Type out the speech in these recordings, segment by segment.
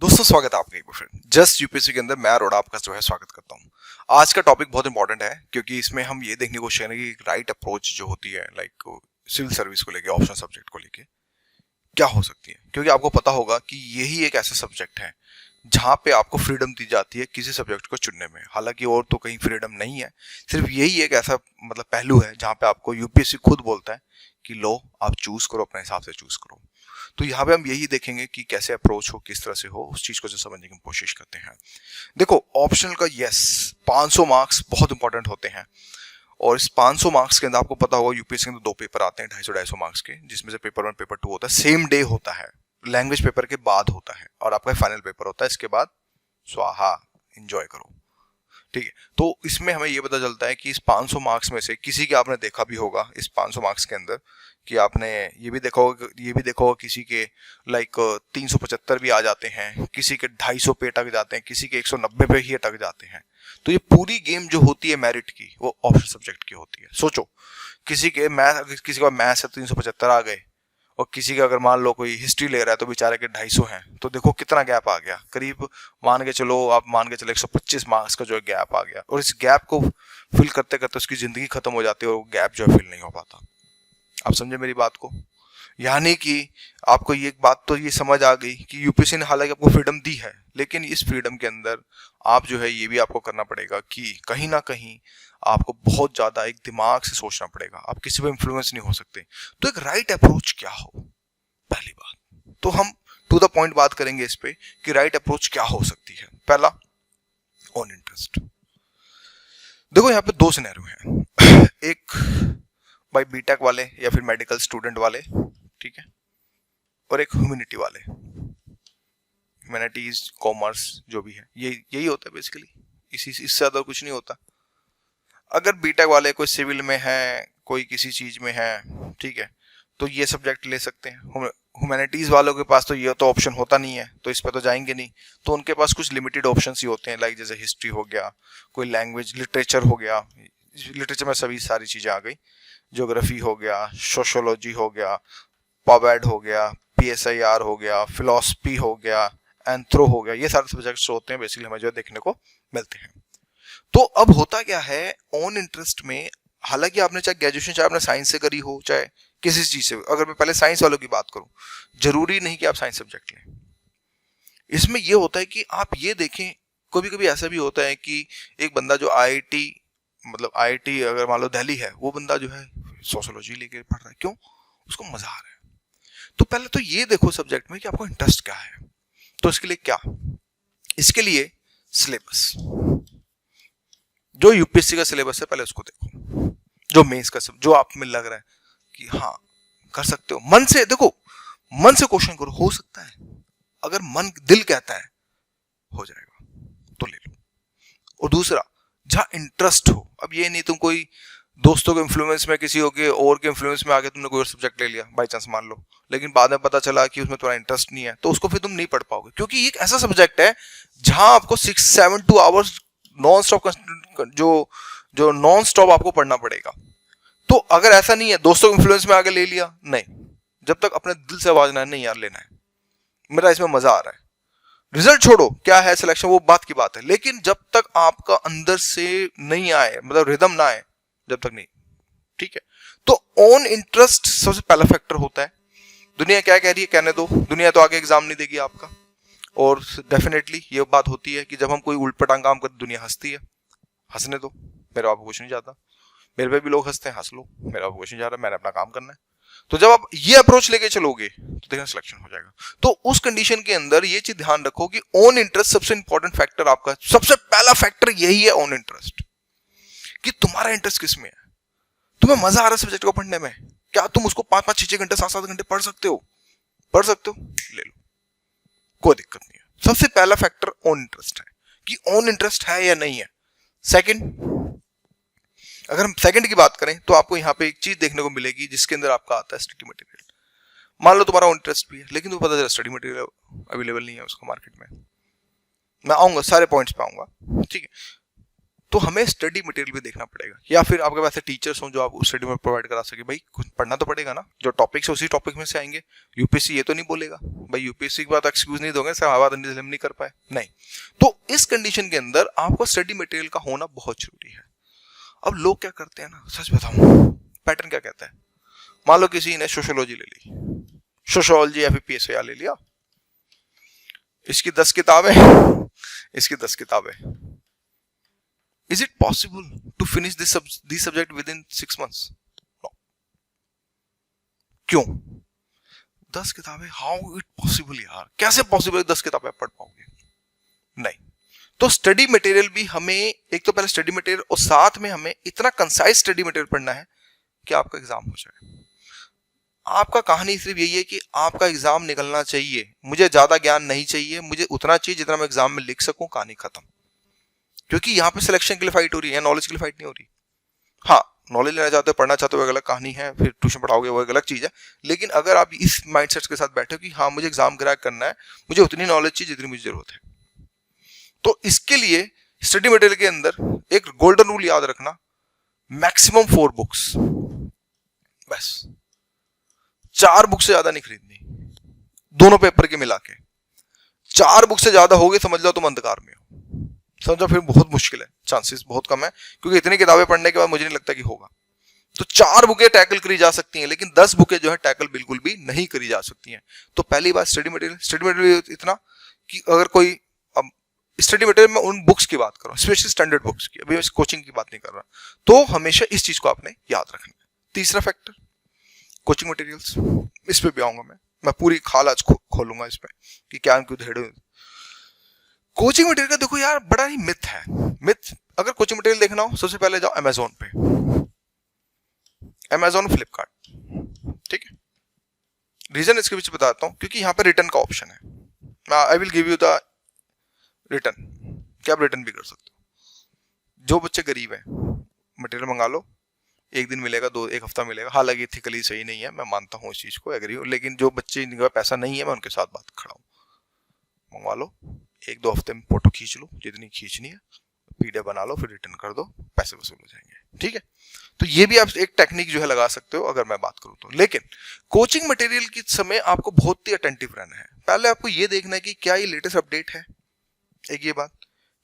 दोस्तों स्वागत है आपका एक बार फिर जस्ट यूपीएससी के अंदर मैं अरोड़ा आपका जो है स्वागत करता हूं। आज का टॉपिक बहुत इंपॉर्टेंट है क्योंकि इसमें हम ये देखने की कोशिश करेंगे कि राइट अप्रोच जो होती है लाइक सिविल सर्विस को लेके ऑप्शनल सब्जेक्ट को लेके क्या हो सकती है, क्योंकि आपको पता होगा कि यही एक ऐसा सब्जेक्ट है जहां पे आपको फ्रीडम दी जाती है किसी सब्जेक्ट को चुनने में। हालांकि और तो कहीं फ्रीडम नहीं है, सिर्फ यही एक ऐसा पहलू है जहां पे आपको यूपीएससी खुद बोलता है कि लो आप चूज करो, अपने हिसाब से चूज करो। तो यहाँ पे हम यही देखेंगे कि कैसे अप्रोच हो, किस तरह से हो, उस चीज को जो समझने की कोशिश करते हैं। देखो ऑप्शनल का यस 500 मार्क्स बहुत इंपॉर्टेंट होते हैं और इस 500 मार्क्स के अंदर आपको पता होगा यूपीएससी के अंदर दो पेपर आते हैं 250-250 मार्क्स के, जिसमें से पेपर 1 पेपर 2 होता है, सेम डे होता है, लैंग्वेज पेपर के बाद होता है और आपका फाइनल पेपर होता है इसके बाद। स्वाहा, एंजॉय करो। ठीक है, तो इसमें हमें ये पता चलता है कि इस 500 मार्क्स में से किसी के आपने देखा भी होगा इस 500 मार्क्स के अंदर कि आपने ये भी देखा होगा किसी के लाइक 375 भी आ जाते हैं, किसी के 250 पे अटक जाते हैं, किसी के 190 पे ही अटक जाते हैं। तो ये पूरी गेम जो होती है मेरिट की वो ऑप्शनल सब्जेक्ट की होती है। सोचो किसी के किसी का मैथ्स से 375 आ गए और किसी का अगर मान लो कोई हिस्ट्री ले रहा है तो बेचारे के 250 हैं, तो देखो कितना गैप आ गया। करीब मान के चलो 125 मार्क्स का जो है गैप आ गया और इस गैप को फिल करते करते उसकी जिंदगी खत्म हो जाती है और वो गैप जो है फिल नहीं हो पाता। आप समझे मेरी बात को? यानी कि आपको ये बात तो ये समझ आ गई कि यूपीएससी ने हालांकि आपको फ्रीडम दी है, लेकिन इस फ्रीडम के अंदर आप जो है ये भी आपको करना पड़ेगा कि कहीं ना कहीं आपको बहुत ज्यादा एक दिमाग से सोचना पड़ेगा, आप किसी पे इन्फ्लुएंस नहीं हो सकते। तो एक राइट अप्रोच क्या हो, पहली बात तो हम टू द पॉइंट बात करेंगे इस पे कि राइट अप्रोच क्या हो सकती है। पहला, ऑन इंटरेस्ट। देखो यहाँ पे दो सिनेरियो हैं, एक भाई बीटेक वाले या फिर मेडिकल स्टूडेंट वाले, ठीक है, और एक ह्यूमैनिटी वाले, ह्यूमैनिटीज कॉमर्स जो भी है, यही होता है बेसिकली, इससे ज्यादा कुछ नहीं होता। अगर बीटेक वाले कोई सिविल में है, कोई किसी चीज में है, ठीक है, तो ये सब्जेक्ट ले सकते हैं। ह्यूमैनिटीज वालों के पास तो ये तो ऑप्शन होता नहीं है, तो इस पर तो जाएंगे नहीं, तो उनके पास कुछ लिमिटेड ऑप्शंस ही होते हैं, लाइक जैसे हिस्ट्री हो गया, कोई लैंग्वेज लिटरेचर हो गया, लिटरेचर में सभी सारी चीजें आ गई, ज्योग्राफी हो गया, सोशियोलॉजी हो गया, पॉवेड हो गया, पीएसआईआर हो गया, फिलोसफी हो गया, एंथ्रो हो गया, ये सारे सब्जेक्ट्स होते हैं बेसिकली हमें जो देखने को मिलते हैं। तो अब होता क्या है ऑन इंटरेस्ट में, हालांकि आपने चाहे ग्रेजुएशन चाहे आपने साइंस से करी हो चाहे किसी चीज से, अगर मैं पहले साइंस वालों की बात करूं, जरूरी नहीं कि आप साइंस सब्जेक्ट लें। इसमें यह होता है कि आप ये देखें, कभी कभी ऐसा भी होता है कि एक बंदा जो आईआईटी अगर मान लो दिल्ली है, वो बंदा जो है सोशियोलॉजी लेके पढ़ रहा है, क्यों? उसको मजा आ रहा है। तो पहले तो ये देखो सब्जेक्ट में कि आपको इंटरेस्ट क्या है। तो इसके लिए क्या, इसके लिए सिलेबस, जो यूपीएससी का सिलेबस है पहले उसको देखो, जो मेंस का जो आप में लग रहा है कि हाँ कर सकते हो, मन से देखो, मन से क्वेश्चन करो, हो सकता है, अगर मन दिल कहता है हो जाएगा तो ले लो। और दूसरा, जहां इंटरेस्ट हो, अब ये नहीं तुम कोई दोस्तों के इन्फ्लुएंस में, किसी के और के इन्फ्लुएंस में आके तुमने कोई और सब्जेक्ट ले लिया बाई चांस मान लो, लेकिन बाद में पता चला कि उसमें तुम्हारा इंटरेस्ट नहीं है, तो उसको फिर तुम नहीं पढ़ पाओगे, क्योंकि ये एक ऐसा सब्जेक्ट है जहां आपको 6-7-2 आवर्स नॉन स्टॉप जो नॉन स्टॉप आपको पढ़ना पड़ेगा। तो अगर ऐसा नहीं है दोस्तों के इन्फ्लुएंस में आगे ले लिया, नहीं, जब तक अपने दिल से आवाज ना, नहीं यार लेना है, मेरा इसमें मजा आ रहा है, रिजल्ट छोड़ो क्या है सिलेक्शन वो बात की बात है, लेकिन जब तक आपका अंदर से नहीं आए, रिदम ना आए, जब तक नहीं, ठीक है। तो ऑन इंटरेस्ट सबसे पहला फैक्टर होता है। दुनिया क्या कह रही है कहने दो, दुनिया तो आगे एग्जाम नहीं देगी आपका, और डेफिनेटली ये बात होती है कि जब हम कोई उल्ट पटांग काम करते दुनिया हंसती है, हंसने दो, मेरा आपको कुछ नहीं जाता, मेरे पे भी लोग हंसते हैं, हंस लो, मेरा आपको कुछ नहीं जा रहा, मैंने अपना काम करना है। तो जब आप ये अप्रोच लेके चलोगे तो देखना सिलेक्शन हो जाएगा। तो उस कंडीशन के अंदर ये चीज ध्यान रखो कि ऑन इंटरेस्ट सबसे इंपॉर्टेंट फैक्टर, आपका सबसे पहला फैक्टर यही है ऑन इंटरेस्ट, कि तुम्हारा इंटरेस्ट किस में है, तुम्हें मजा आ रहा है सब्जेक्ट को पढ़ने में, क्या तुम उसको 5-5, 6-6 घंटे, 7-7 घंटे पढ़ सकते हो, ले लो, कोई दिक्कत नहीं है। सबसे पहला फैक्टर ऑन इंटरेस्ट है कि ऑन इंटरेस्ट है या नहीं है। सेकंड, अगर हम सेकंड की बात करें तो आपको यहाँ पे एक चीज देखने को मिलेगी जिसके अंदर आपका आता है स्टडी मटेरियल। मान लो तुम्हारा इंटरेस्ट भी है, लेकिन तुम्हें पता चला स्टडी मटेरियल अवेलेबल नहीं है उसका मार्केट में, मैं आऊंगा सारे पॉइंट्स पे आऊंगा, ठीक है। तो हमें स्टडी मटेरियल भी देखना पड़ेगा, या फिर आपके पास टीचर्स हों जो आप स्टडी में प्रोवाइड करा सके। भाई कुछ पढ़ना तो पड़ेगा ना, जो टॉपिक्स है उसी टॉपिक में से आएंगे। यूपीएससी ये तो नहीं बोलेगा भाई यूपीएससी की बात एक्सक्यूज नहीं दोगे सर आवाज हम नहीं कर पाए, नहीं। तो इस कंडीशन के अंदर आपको स्टडी मटेरियल का होना बहुत जरूरी है। अब लोग क्या करते हैं ना, सच बताऊं पैटर्न क्या कहता है, मान लो किसी ने सोशियोलॉजी ले ली, सोशियोलॉजी या फिर पीएसओ ले लिया, इसकी 10 किताबें, इसकी 10 किताबें। Is it possible to finish this subject within 6 months? No. क्यों? 10 किताबें, how it possible यार, कैसे पॉसिबल 10 किताबें पढ़ पाओगे? नहीं। तो स्टडी मटेरियल भी हमें, एक तो पहले स्टडी मटेरियल और साथ में हमें इतना कंसाइज स्टडी मटेरियल पढ़ना है कि आपका एग्जाम हो जाए। आपका कहानी सिर्फ यही है कि आपका एग्जाम निकलना चाहिए, मुझे ज्यादा ज्ञान नहीं चाहिए, मुझे उतना चाहिए जितना मैं एग्जाम में लिख सकूं, कहानी खत्म। क्योंकि यहाँ पे सिलेक्शन के लिए फाइट हो रही है, नॉलेज के लिए फाइट नहीं हो रही। हाँ, नॉलेज लेना चाहते हो, पढ़ना चाहते हो, वो अलग कहानी है, फिर ट्यूशन पढ़ाओगे वो एक अलग चीज है। लेकिन अगर आप इस माइंडसेट के साथ बैठे हो कि हाँ मुझे एग्जाम क्रैक करना है, मुझे उतनी नॉलेज चाहिए जितनी मुझे जरूरत है, तो इसके लिए स्टडी मटेरियल के अंदर एक गोल्डन रूल याद रखना, मैक्सिमम 4 बुक्स, बस 4 बुक से ज्यादा नहीं खरीदनी, दोनों पेपर के मिला के। 4 बुक से ज्यादा हो गए समझ लो तुम अंधकार में हो, समझो फिर बहुत मुश्किल है, चांसेस बहुत कम है, क्योंकि इतनी किताबें पढ़ने के बाद मुझे नहीं लगता कि होगा। तो 4 बुकें टैकल करी जा सकती हैं, लेकिन 10 बुकें जो है टैकल बिल्कुल भी नहीं करी जा सकती हैं। तो पहली बात स्टडी मटेरियल इतना कि अगर कोई, अब स्टडी मटेरियल में उन बुक्स की बात करो, स्पेशली स्टैंडर्ड बुक्स की, अभी मैं कोचिंग की बात नहीं कर रहा, तो हमेशा इस चीज को आपने याद रखना है। तीसरा फैक्टर कोचिंग मटेरियल्स, इस पे भी आऊंगा मैं पूरी खाल आज खोलूंगा इस पे कि क्या क्यों धेड़े। कोचिंग मटेरियल का देखो यार बड़ा ही मिथ है। मिथ, अगर कोचिंग मटेरियल देखना हो सबसे पहले जाओ अमेजोन पे, अमेजोन फ्लिपकार्ट, ठीक है। रीजन इसके पीछे बताता हूं, क्योंकि यहाँ पे रिटर्न का ऑप्शन है। I will give you the return, क्या आप रिटर्न भी कर सकते हो। जो बच्चे गरीब हैं मटेरियल मंगा लो, एक दिन मिलेगा, एक हफ्ता मिलेगा। हालांकि इथिकली सही नहीं है, मैं मानता हूँ इस चीज को, एग्री हूँ, लेकिन जो बच्चे जिनके पास पैसा नहीं है मैं उनके साथ बात खड़ा हूँ, मंगवा लो, 1-2 हफ्ते में फोटो खींच लो जितनी खींचनी है, पीडीएफ बना लो, फिर रिटर्न कर दो, पैसे वसूल हो जाएंगे, ठीक है। तो ये भी आप एक टेक्निक जो है लगा सकते हो अगर मैं बात करूं तो। लेकिन कोचिंग मटेरियल के समय आपको बहुत ही अटेंटिव रहना है। पहले आपको ये देखना है कि क्या ये लेटेस्ट अपडेट है, एक ये बात,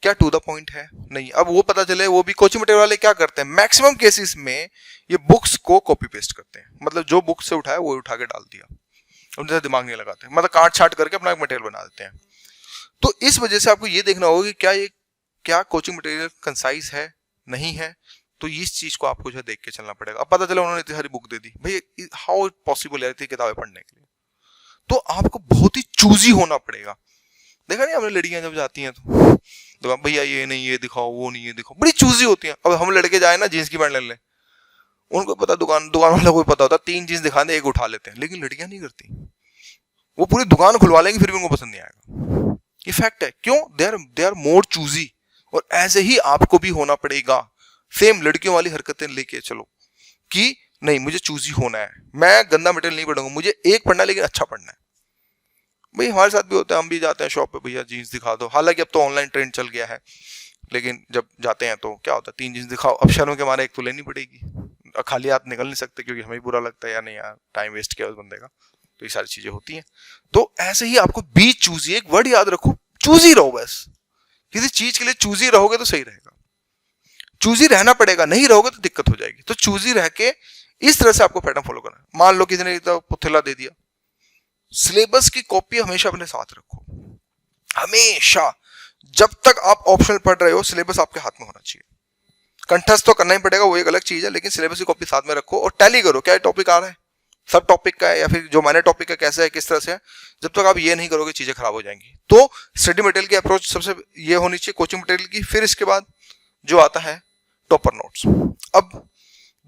क्या टू द पॉइंट है, नहीं। अब वो पता चले, वो भी कोचिंग मटेरियल वाले क्या करते हैं, मैक्सिमम केसेस में ये बुक्स को कॉपी पेस्ट करते हैं, मतलब जो बुक से उठाया वो उठा के डाल दिया, उनसे दिमाग नहीं लगाते, मतलब काट छाट करके अपना एक मटेरियल बना देते हैं। तो इस वजह से आपको ये देखना होगा कि क्या कोचिंग मटेरियल कंसाइज है, नहीं है। तो इस चीज को आपको जो है देख के चलना पड़ेगा। अब पता चला उन्होंने इतनी सारी बुक दे दी, भाई हाउ इट पॉसिबल है इतनी किताबें पढ़ने के लिए, तो आपको बहुत ही चूजी होना पड़ेगा। देखा नहीं हमने, लड़कियां जब जाती हैं तो भैया ये नहीं ये दिखाओ, वो नहीं ये दिखाओ, बड़ी चूजी होती हैं। अब हम लड़के जाए ना जींस की पैंट ले लें, उनको पता, दुकान वाला को पता होता 3 जींस दिखा दे, एक उठा लेते हैं। लेकिन लड़कियां नहीं करती, वो पूरी दुकान खुलवा लेंगे फिर भी उनको पसंद नहीं आएगा। ये फैक्ट है। क्यों? They are more choosy. और ऐसे ही आपको भी होना पड़ेगा, सेम लड़कियों वाली हरकतें लेके चलो कि नहीं मुझे चूजी होना है, मैं गंदा मटेरियल नहीं पढ़ूंगा, मुझे एक पढ़ना है लेकिन अच्छा पढ़ना है। भाई हमारे साथ भी होता है, हम भी जाते हैं शॉप पे, भैया जीन्स दिखा दो। हालांकि अब तो ऑनलाइन ट्रेंड चल गया है, लेकिन जब जाते हैं तो क्या होता है, 3 जीन्स दिखाओ। अब शर्म के मारे एक तो लेनी पड़ेगी, खाली हाथ निकल नहीं सकते क्योंकि हमें बुरा लगता है, या नहीं यार टाइम वेस्ट किया उस बंदे का। तो ये सारी चीजें होती हैं। तो ऐसे ही आपको बी चूजी, एक वर्ड याद रखो, चूजी रहो। बस किसी चीज के लिए चूजी रहोगे तो सही रहेगा, चूजी रहना पड़ेगा, नहीं रहोगे तो दिक्कत हो जाएगी। तो चूजी रह के इस तरह से आपको पैटर्न फॉलो करना है। मान लो किसी ने तो पुथला दे दिया, सिलेबस की कॉपी हमेशा अपने साथ रखो, हमेशा। जब तक आप ऑप्शनल पढ़ रहे हो सिलेबस आपके हाथ में होना चाहिए। कंठस्थ तो करना ही पड़ेगा, वो एक अलग चीज है, लेकिन सिलेबस की कॉपी साथ में रखो और टैली करो क्या टॉपिक आ रहा है, सब टॉपिक का है या फिर जो माइनर टॉपिक का कैसे है, किस तरह से है। जब तक आप ये नहीं करोगे चीजें खराब हो जाएंगी। तो स्टडी मटेरियल की अप्रोच सबसे ये होनी चाहिए कोचिंग मटेरियल की। फिर इसके बाद जो आता है टॉपर नोट्स। अब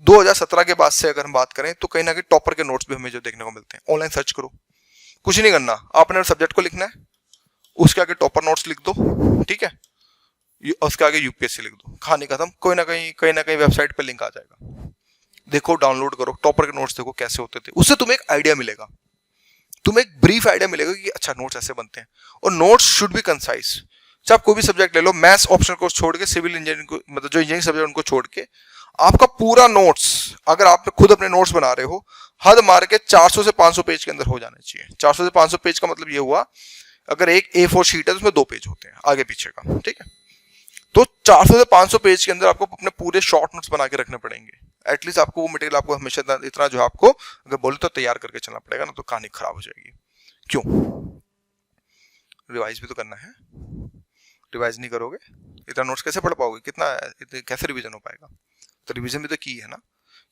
2017 के बाद से अगर हम बात करें तो कहीं ना कहीं टॉपर के नोट्स भी हमें जो देखने को मिलते हैं। ऑनलाइन सर्च करो, कुछ नहीं करना, आपने सब्जेक्ट को लिखना है, उसके आगे टॉपर नोट्स लिख दो, ठीक है, उसके आगे यूपीएससी लिख दो, कहानी खत्म। कोई ना कहीं वेबसाइट पे लिंक आ जाएगा, देखो डाउनलोड करो, टॉपर के नोट्स देखो कैसे होते थे। उससे तुम्हें एक आइडिया मिलेगा, तुम्हें एक ब्रीफ आइडिया मिलेगा कि अच्छा नोट्स ऐसे बनते हैं। और नोट्स शुड बी कंसाइज, चाहे आप कोई भी सब्जेक्ट ले लो, मैथ्स ऑप्शनल कोर्स छोड़ के, सिविल इंजीनियरिंग को, मतलब जो इंजीनियरिंग सब्जेक्ट उनको छोड़ के, आपका पूरा नोट्स, अगर आप खुद अपने नोट्स बना रहे हो, हद मार के 400 से 500 पेज के अंदर हो जाने चाहिए। 400 से 500 पेज का मतलब ये हुआ, अगर एक A4 शीट है तो उसमें 2 पेज होते हैं आगे पीछे का, ठीक है। तो 400 से 500 पेज के अंदर आपको अपने पूरे शॉर्ट नोट्स बना के रखने पड़ेंगे। एटलीस्ट आपको वो मटेरियल आपको हमेशा इतना जो आपको अगर बोले तो तैयार करके चलना पड़ेगा ना, तो कहानी खराब हो जाएगी। क्यों? रिवाइज भी तो करना है। रिवाइज नहीं करोगे इतना नोट्स कैसे पढ़ पाओगे, कितना कैसे रिवीजन हो पाएगा? तो रिवीजन भी तो की है ना,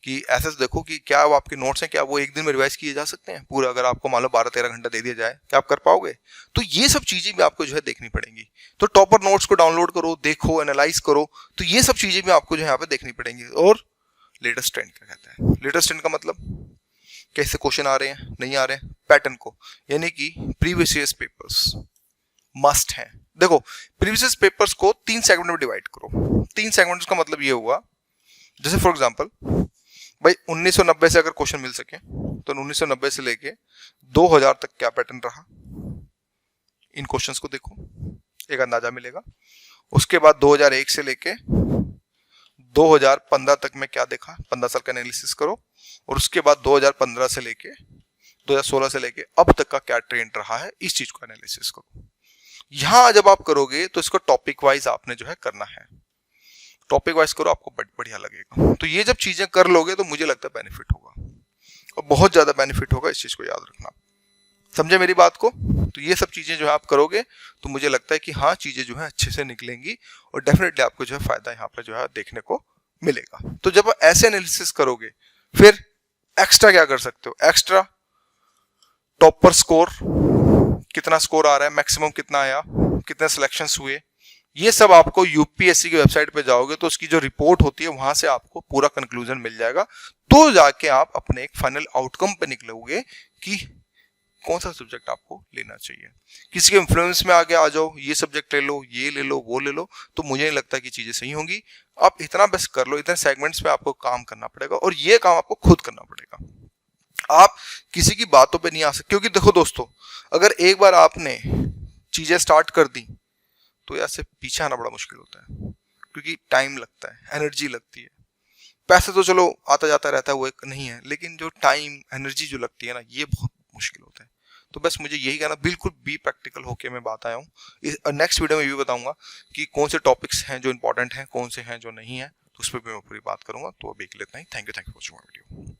कि ऐसे देखो कि क्या वो आपके नोट्स हैं, क्या वो एक दिन में रिवाइज किए जा सकते हैं पूरा? अगर आपको मान लो 12-13 घंटा दे दिया जाए, क्या आप कर पाओगे? तो ये सब चीजें भी आपको जो है देखनी पड़ेंगी। तो टॉपर नोट्स को डाउनलोड करो, देखो, एनालाइज करो, तो ये सब चीजें भी आपको जो है यहाँ पे देखनी पड़ेंगी। और लेटेस्ट ट्रेंड क्या कहता है? लेटेस्ट ट्रेंड का मतलब कैसे क्वेश्चन आ रहे हैं, नहीं आ रहे हैं, पैटर्न को, यानी कि प्रीवियस ईयर्स पेपर्स मस्ट हैं। देखो, प्रीवियस पेपर्स को 3 सेगमेंट में डिवाइड करो। 3 सेगमेंट्स का मतलब ये हुआ, जैसे फॉर एग्जांपल भाई 1990 से अगर क्वेश्चन मिल सके तो 1990 से लेके 2000 तक क्या पैटर्न रहा, इन क्वेश्चंस को देखो, एक अंदाजा मिलेगा। उसके बाद 2001 से लेके 2015 तक में क्या देखा, 15 साल का एनालिसिस करो। और उसके बाद 2015 से लेके 2016 से लेके अब तक का क्या ट्रेंड रहा है, इस चीज को एनालिसिस करो। यहां जब आप करोगे तो इसको टॉपिक वाइज आपने जो है करना है, टॉपिक वाइज करो, आपको बढ़िया लगेगा। तो ये जब चीजें कर लोगे तो मुझे लगता है बेनिफिट होगा, और बहुत ज्यादा बेनिफिट होगा, इस चीज को याद रखना। समझे मेरी बात को? तो ये सब चीजें जो है आप करोगे तो मुझे लगता है कि हाँ, चीजें जो है अच्छे से निकलेंगी और डेफिनेटली आपको जो है फायदा यहाँ पर जो है देखने को मिलेगा। तो जब आप ऐसे एनालिसिस करोगे, फिर एक्स्ट्रा क्या कर सकते हो? एक्स्ट्रा टॉपर स्कोर, कितना स्कोर आ रहा है, मैक्सिमम कितना आया, कितने सिलेक्शंस हुए, ये सब आपको यूपीएससी की वेबसाइट पे जाओगे तो उसकी जो रिपोर्ट होती है वहां से आपको पूरा कंक्लूजन मिल जाएगा। तो जाके आप अपने एक फाइनल आउटकम पे निकलोगे कि कौन सा सब्जेक्ट आपको लेना चाहिए। किसी के इन्फ्लुएंस में आगे आ जाओ, ये सब्जेक्ट ले लो, ये ले लो, वो ले लो, तो मुझे नहीं लगता कि चीजें सही होंगी। आप इतना बेस्ट कर लो, इतने सेगमेंट्स में आपको काम करना पड़ेगा, और ये काम आपको खुद करना पड़ेगा। आप किसी की बातों पे नहीं आ सकते, क्योंकि देखो दोस्तों, अगर एक बार आपने चीजें स्टार्ट कर दी तो यार से पीछे आना बड़ा मुश्किल होता है, क्योंकि टाइम लगता है, एनर्जी लगती है। पैसे तो चलो आता जाता रहता है, वो एक नहीं है, लेकिन जो टाइम एनर्जी जो लगती है ना, ये बहुत मुश्किल होता है। तो बस मुझे यही कहना, बिल्कुल बी प्रैक्टिकल होके मैं बात आया हूँ। नेक्स्ट वीडियो में ये भी बताऊंगा कि कौन से टॉपिक्स हैं जो इंपॉर्टेंट हैं, कौन से हैं जो नहीं है, तो उस पर भी मैं पूरी बात करूंगा। तो अभी के लिए इतना ही। Thank you for watching my video.